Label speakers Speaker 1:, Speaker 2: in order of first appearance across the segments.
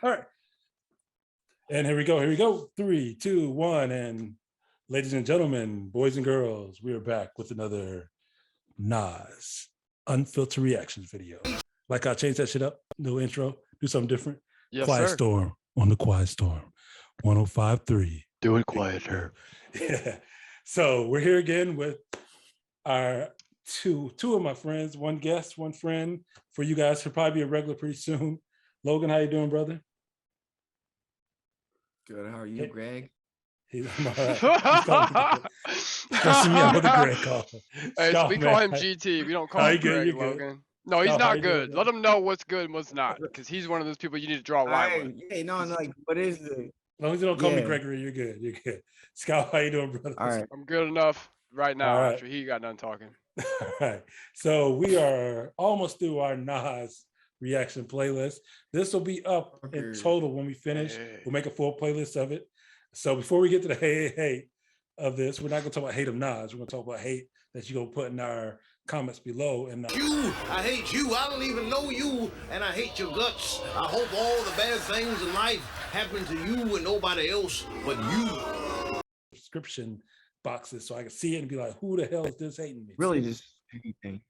Speaker 1: All right. And here we go. Here we go. 3, 2, 1. And ladies and gentlemen, boys and girls, we are back with another Nas Unfiltered reactions video. Like I changed that shit up. New intro. Do something different.
Speaker 2: Yes,
Speaker 1: Quiet
Speaker 2: sir.
Speaker 1: Storm on the Quiet Storm. 105.3.
Speaker 2: Do it quieter.
Speaker 1: Yeah. So we're here again with our two of my friends, one guest, one friend. For you guys, he'll probably be a regular pretty soon. Logan, how you doing, brother?
Speaker 3: Good. How are you, Greg?
Speaker 1: I'm all right. Trusting me, I'm with the Greg call.
Speaker 2: Hey,
Speaker 1: Scott,
Speaker 2: we
Speaker 1: man.
Speaker 2: call him GT. We don't call him Greg, Logan. No, he's
Speaker 1: Scott, how
Speaker 2: not
Speaker 1: you doing,
Speaker 2: good.
Speaker 1: man?
Speaker 2: Let him know what's good and what's not, because he's one of those people you need to draw a line with.
Speaker 3: Hey, no, like, what is the?
Speaker 1: As long as you don't call me
Speaker 3: Yeah.
Speaker 1: Gregory, you're good. You're good. Scott, how you doing, brother?
Speaker 3: All right.
Speaker 2: I'm good enough right now
Speaker 1: All right.
Speaker 2: after he got done talking.
Speaker 1: All right. So we are almost through our Nas reaction playlist. This will be up in
Speaker 3: Okay.
Speaker 1: total when we finish.
Speaker 2: Hey.
Speaker 1: We'll make a full playlist of it. So before we get to the hate of this, we're not going to talk about hate of Nas. We're going to talk about hate that you're going to put in our comments below. And
Speaker 4: You, I hate you. I don't even know you, and I hate your guts. I hope all the bad things in life happen to you and nobody else but you.
Speaker 1: description boxes so I can see it and be like, who the hell is this hating me?
Speaker 3: Really, just anything.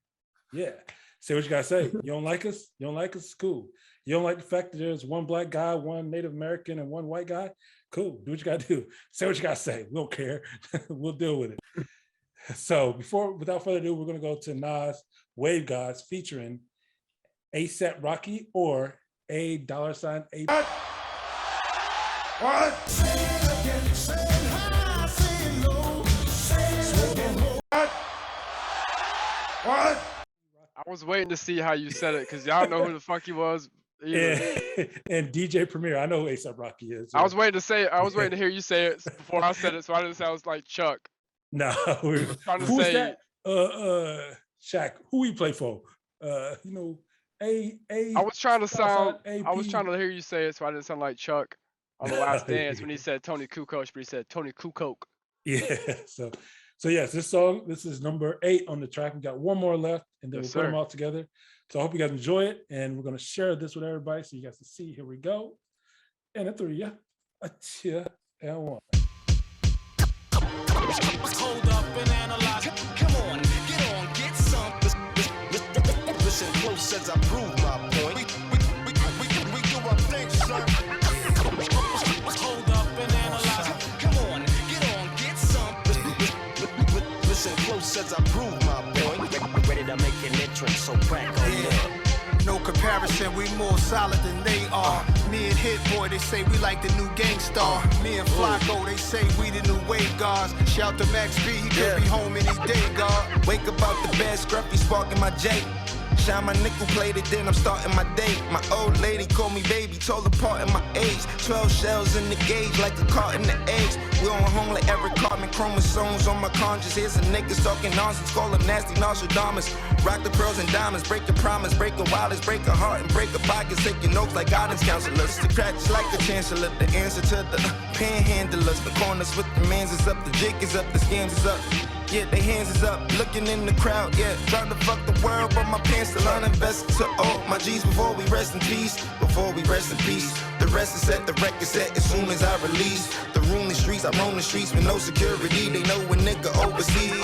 Speaker 1: Yeah. Say what you gotta say. You don't like us? You don't like us? Cool. You don't like the fact that there's one black guy, one Native American, and one white guy? Cool. Do what you gotta do. Say what you gotta say. We don't care. We'll deal with it. So without further ado, we're gonna go to Nas Wave Gods featuring ASAP Rocky or $A.
Speaker 2: I was waiting to see how you said it, because y'all know who the fuck he was. either.
Speaker 1: And DJ Premier. I know who ASAP Rocky is.
Speaker 2: I was waiting to say it. I was waiting to hear you say it before I said it, so I didn't sound like Chuck.
Speaker 1: No,
Speaker 2: trying to
Speaker 1: who's
Speaker 2: say-
Speaker 1: that? Shaq. Who he play for? I
Speaker 2: was trying to sound.
Speaker 1: AP.
Speaker 2: I was trying to hear you say it, so I didn't sound like Chuck on The Last Dance when he said Tony Kukoc, but he said Tony Kukoc.
Speaker 1: Yeah. So yes, this song. This is number 8 on the track. We got one more left, and then
Speaker 2: Yes,
Speaker 1: we'll put them
Speaker 2: sir.
Speaker 1: all together. So I hope you guys enjoy it, and we're gonna share this with everybody so you guys can see. Here we go. And a 3, a 2, and 1.
Speaker 5: Hold up and analyze. Come on, get some. Listen close as I prove my point. We do our thing, son. Hold up and analyze. Come on, get some. Listen close as I prove my point. Ready to make an entrance, so crack on up.
Speaker 6: No comparison, we more solid than they are. Me and Hit Boy, they say we like the new Gangstar. Me and Flacco, they say we the new wave guards. Shout to Max B, he could be home any day, God.
Speaker 5: Wake up out the bed, scruffy sparking my J. Shine my nickel plated, then I'm starting my day. My old lady called me baby, told apart in my age. 12 shells in the gauge, like a carton of eggs. We on home like every carbon chromosomes on my conscience. Here's a niggas talking nonsense, call them nasty Nostradamus. Rock the pearls and diamonds, break your promise, break your wallets, break a heart and break a pockets. Take your notes like guidance counselors. The cracks like the chancellor, the answer to the panhandlers. The corners with the mans is up, the jig is up, the scams is up. Yeah, they hands is up, looking in the crowd, yeah. Trying to fuck the world, but my pants still uninvested to all my G's before we rest in peace. Before we rest in peace. The rest is set, the record set as soon as I release. The room, the streets, I roam the streets with no security. They know a nigga overseas.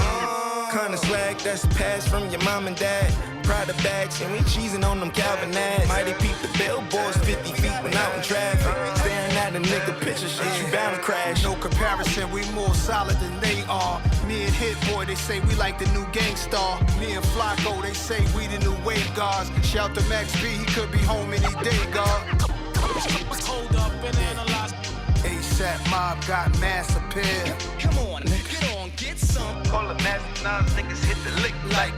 Speaker 5: Kinda swag that's passed from your mom and dad. Prada bags, and we cheesing on them Calvin ads. Mighty peep the billboards, 50 feet when out in traffic. Staring at a nigga picture, shit, you bound to crash.
Speaker 6: No comparison, we more solid than they are. Me and Hit Boy, they say we like the new Gangstar. Me and Flacco, they say we the new wave guards. Shout to Max B, he could be home any day, God.
Speaker 5: Hold up and analyze.
Speaker 6: ASAP Mob got mass appeal.
Speaker 5: Come on, get some.
Speaker 6: Call it nasty Nas, niggas hit the lick like.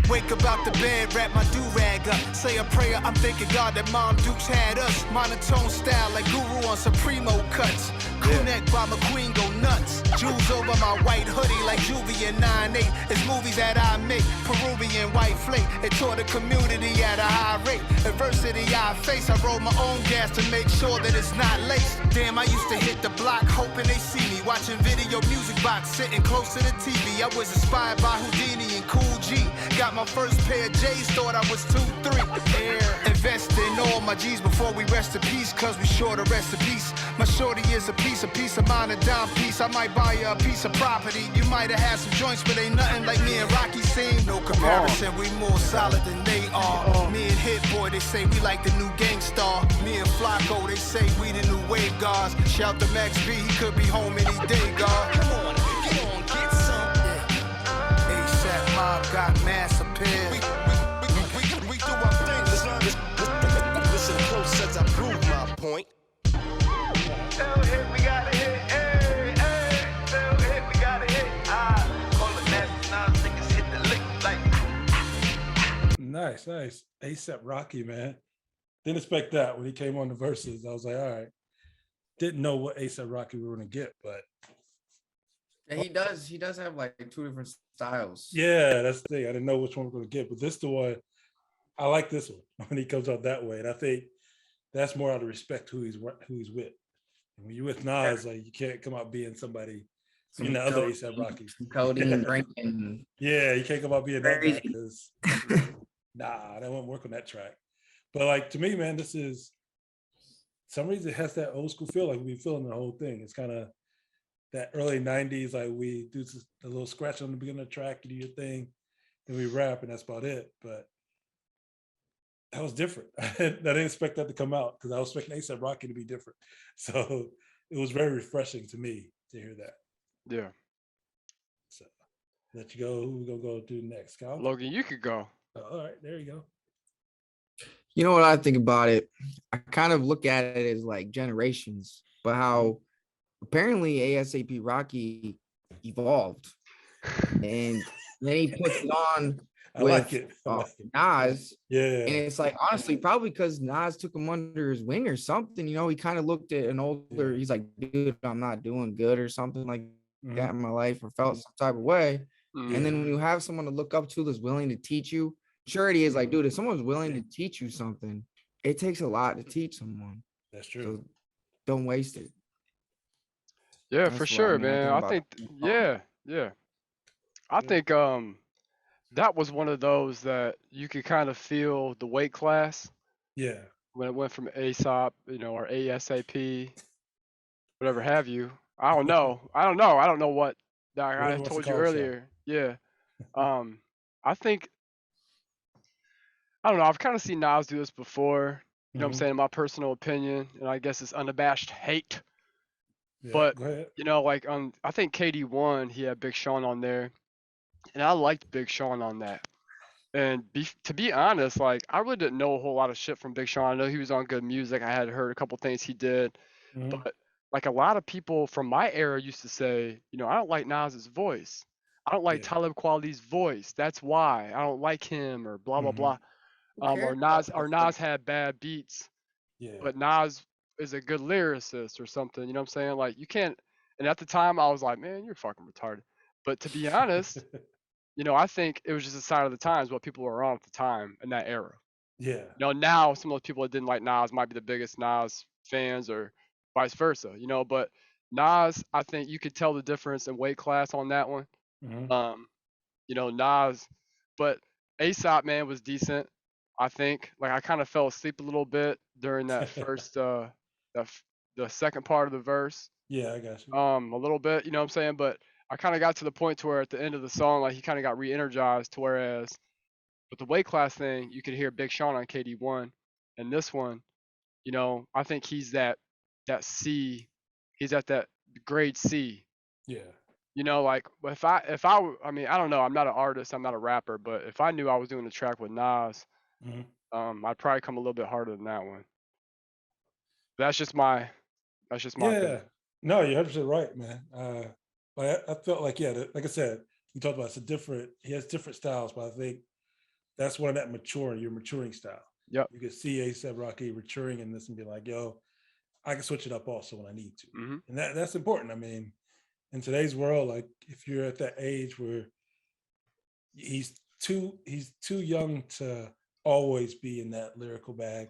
Speaker 6: Wake up out the bed, wrap my do-rag up. Say a prayer, I'm thanking God that Mom Dukes had us. Monotone style like Guru on Supremo cuts. Crew neck by McQueen go nuts. Jewels over my white hoodie like Juvie and 9-8. It's movies that I make, Peruvian white flake. It taught the community at a high rate. Adversity I face, I roll my own gas to make sure that it's not laced. Damn, I used to hit the block hoping they see me. Watching video music box, sitting close to the TV. I was inspired by Houdini and Cool G. Got my my first pair of J's, thought I was 2-3. Air. Invest in all my G's before we rest in peace, cause we sure to rest in peace. My shorty is a piece of mind, a dime piece. I might buy you a piece of property. You might have had some joints, but ain't nothing like me and Rocky seen. No comparison, we more solid than they are. Me and Hit Boy, they say we like the new Gangstar. Me and Flacco, they say we the new wave guards. Shout to Max B, he could be home any day, God. Come on, get some. ASAP Mob got mass appeal.
Speaker 5: We do our thing. Listen close as I prove my point.
Speaker 6: Tell hit, we gotta hit. Hey, hey. Tell hit, we gotta hit. Call it nasty, now niggas hit the lick like.
Speaker 1: Nice. ASAP Rocky, man. Didn't expect that when he came on the verses. I was like, all right. Didn't know what ASAP Rocky we were gonna get, but
Speaker 3: Yeah, he does have like 2 different styles.
Speaker 1: yeah, that's the thing. I didn't know which one we're gonna get, but this the one. I like this one when he comes out that way, and I think that's more out of respect who he's with. And when you're with Nas, like you can't come out being somebody. You know, other ASAP Rocky.
Speaker 3: Codeine, drinking.
Speaker 1: Yeah, you can't come out being that guy
Speaker 3: Crazy.
Speaker 1: because nah, that won't work on that track. But like to me, man, this is some reason it has that old school feel, like we've been feeling the whole thing. It's kind of that early 90s, like we do a little scratch on the beginning of the track, you do your thing, then we rap, and that's about it. But that was different. I didn't expect that to come out because I was expecting ASAP Rocky to be different. So it was very refreshing to me to hear that.
Speaker 2: Yeah.
Speaker 1: So let you go. Who we gonna go do next, Kyle?
Speaker 2: Logan, you could go.
Speaker 1: All right, there you go.
Speaker 3: You know what I think about it? I kind of look at it as like generations, but how apparently ASAP Rocky evolved. And then he puts it on
Speaker 1: I
Speaker 3: with
Speaker 1: like it.
Speaker 3: Nas.
Speaker 1: Yeah.
Speaker 3: And it's like, honestly, probably because Nas took him under his wing or something. You know, he kind of looked at an older, he's like, dude, I'm not doing good or something like that in my life, or felt some type of way. And then when you have someone to look up to that's willing to teach you, sure it is like, dude, if someone's willing to teach you something, it takes a lot to teach someone.
Speaker 1: That's true.
Speaker 3: So don't waste it.
Speaker 2: Yeah,
Speaker 3: That's
Speaker 2: for
Speaker 3: what
Speaker 2: sure,
Speaker 3: I mean. I
Speaker 2: man.
Speaker 3: think
Speaker 2: I
Speaker 3: about
Speaker 2: think,
Speaker 3: it.
Speaker 2: yeah. I think that was one of those that you could kind of feel the weight class
Speaker 1: Yeah.
Speaker 2: when it went from ASAP, or ASAP, whatever have you. I don't know what
Speaker 1: Whatever
Speaker 2: I
Speaker 1: wants to
Speaker 2: told you
Speaker 1: call himself.
Speaker 2: earlier. Yeah. I think, I don't know. I've kind of seen Nas do this before. You know what I'm saying? In my personal opinion, and I guess it's unabashed hate.
Speaker 1: Yeah,
Speaker 2: But
Speaker 1: go ahead.
Speaker 2: like I think KD1, he had Big Sean on there, and I liked Big Sean on that. And to be honest, like I really didn't know a whole lot of shit from Big Sean. I know he was on Good Music. I had heard a couple things he did, but like a lot of people from my era used to say, I don't like Nas's voice. I don't like Talib Kweli's voice. That's why I don't like him, or blah blah blah. Or Nas had bad beats,
Speaker 1: Yeah.
Speaker 2: but Nas is a good lyricist or something. You know what I'm saying? Like you can't. And at the time, I was like, man, you're fucking retarded. But to be honest, I think it was just a sign of the times, what people were on at the time in that era.
Speaker 1: Yeah.
Speaker 2: Now some of those people that didn't like Nas might be the biggest Nas fans, or vice versa. But Nas, I think you could tell the difference in weight class on that one. Nas, but ASAP, man, was decent. I think, like, I kind of fell asleep a little bit during that first, the second part of the verse.
Speaker 1: Yeah, I got you.
Speaker 2: A little bit, you know what I'm saying? But I kind of got to the point to where at the end of the song, like, he kind of got re-energized, to whereas with the weight class thing, you could hear Big Sean on KD1, and this one, I think he's that C, he's at that grade C.
Speaker 1: Yeah.
Speaker 2: Like I mean, I don't know, I'm not an artist, I'm not a rapper, but if I knew I was doing a track with Nas, I'd probably come a little bit harder than that one. That's just my opinion.
Speaker 1: No, you're 100% right, man. But I felt like, like I said, we talked about he has different styles, but I think that's one of that your maturing style.
Speaker 2: Yep.
Speaker 1: You can see A$AP Rocky maturing in this and be like, yo, I can switch it up also when I need to. And that's important. I mean, in today's world, like if you're at that age where he's too young to always be in that lyrical bag,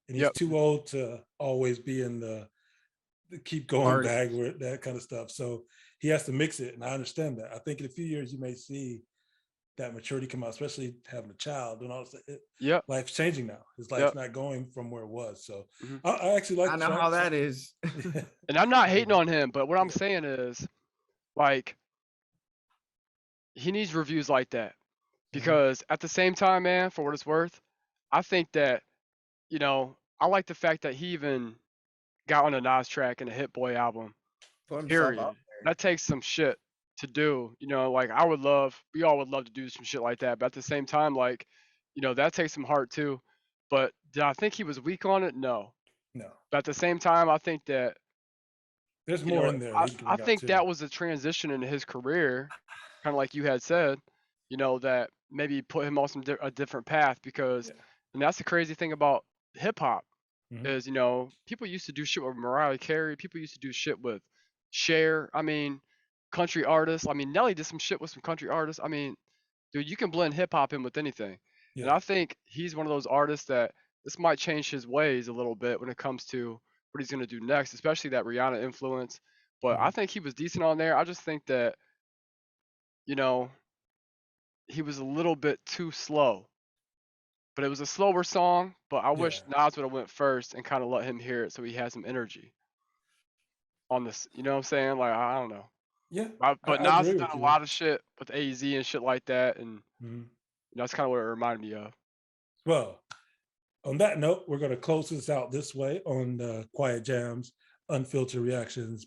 Speaker 1: and he's too old to always be in the keep going bag with that kind of stuff. So he has to mix it, and I understand that. I think in a few years you may see that maturity come out, especially having a child and all this.
Speaker 2: Yep.
Speaker 1: Life's changing now. His life's not going from where it was. So I actually like.
Speaker 3: I know how that is.
Speaker 2: And I'm not hating on him, but what I'm saying is, like, he needs reviews like that, because at the same time, man, for what it's worth, I think that, you know, I like the fact that he even got on a Nas track and a Hit Boy album. Period. That takes some shit to do. You know, like we all would love to do some shit like that. But at the same time, like, you know, that takes some heart too. But did I think he was weak on it? No. But at the same time, I think that
Speaker 1: there's more in there.
Speaker 2: I think that was a transition in his career, kind of like you had said, you know, that maybe put him on a different path, because, and that's the crazy thing about hip hop is, you know, people used to do shit with Mariah Carey. People used to do shit with Cher. I mean, country artists. I mean, Nelly did some shit with some country artists. I mean, dude, you can blend hip hop in with anything. And I think he's one of those artists that this might change his ways a little bit when it comes to what he's going to do next, especially that Rihanna influence. But I think he was decent on there. I just think that, you know, he was a little bit too slow. But it was a slower song, but I wish Nas would have went first and kind of let him hear it so he had some energy on this. You know what I'm saying? Like, I don't know.
Speaker 1: Yeah.
Speaker 2: But Nas has done a lot of shit with AZ and shit like that, and you know, that's kind of what it reminded me of.
Speaker 1: Well, on that note, we're going to close this out this way on Quiet Jam's Unfiltered Reactions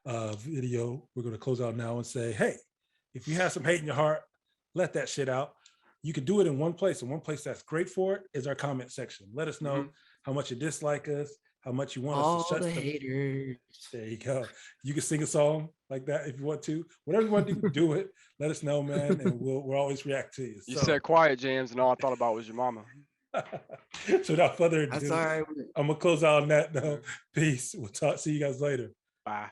Speaker 1: video. We're going to close out now and say, hey, if you have some hate in your heart, let that shit out. You can do it in one place, and one place that's great for it is our comment section. Let us know how much you dislike us, how much you want us to shut
Speaker 3: the haters.
Speaker 1: There you go. You can sing a song like that if you want to. Whatever you want to do, do it. Let us know, man, and we'll always react to you.
Speaker 2: You said Quiet Jams, and all I thought about was your mama.
Speaker 1: So without further ado,
Speaker 3: That's all right.
Speaker 1: I'm gonna close out on that though. Peace. See you guys later.
Speaker 2: Bye.